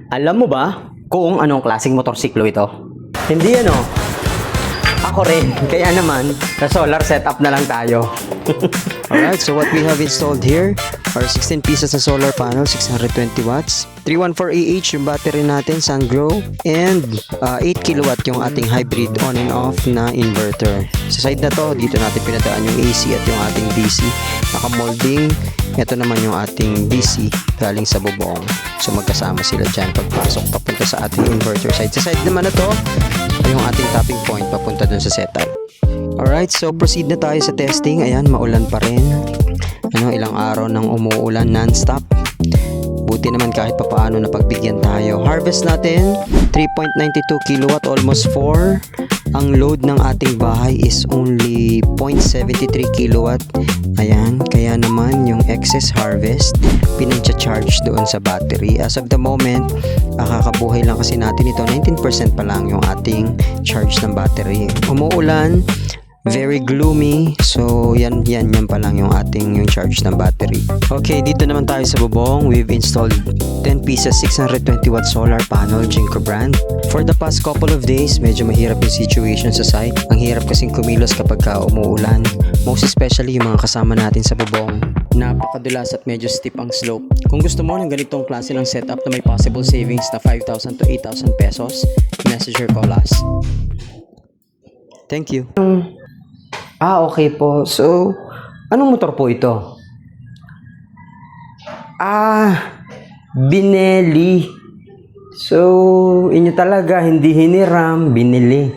Alam mo ba kung anong klaseng motorsiklo ito? Hindi ano? Ako rin. Kaya naman, sa solar setup na lang tayo. Alright, so what we have installed here are 16 pieces na solar panel, 620 watts, 314AH yung battery natin, Sunglow, and 8 kilowatt yung ating hybrid on and off na inverter. Sa side na to, dito natin pinadaan yung AC at yung ating DC. Naka-molding, ito naman yung ating DC galing sa bubong. So magkasama sila dyan pagpasok papunta sa ating inverter side. Sa side naman na to, yung ating tapping point papunta dun sa setup. Alright, so proceed na tayo sa testing. Ayan, maulan pa rin. Ilang araw nang umuulan non-stop. Buti naman kahit papaano na pagbigyan tayo. Harvest natin, 3.92 kilowatt, almost 4. Ang load ng ating bahay is only 0.73 kilowatt. Ayan, kaya naman yung excess harvest, pinag-charge doon sa battery. As of the moment, kakabuhay lang kasi natin ito. 19% pa lang yung ating charge ng battery. Umuulan, very gloomy. So yan pa lang yung ating charge ng battery. Okay, dito naman tayo sa bubong. We've installed 10 pieces 620 watt solar panel, Jinko brand. For the past couple of days, medyo mahirap yung situation sa site. Ang hirap kasing kumilos kapag umuulan. Most especially yung mga kasama natin sa bubong. Napakadulas at medyo steep ang slope. Kung gusto mo ng ganitong klase ng setup na may possible savings na 5,000 to 8,000 pesos, message or call us. Thank you. Okay po. So, anong motor po ito? Binili. So, inyo talaga, hindi hiniram, binili.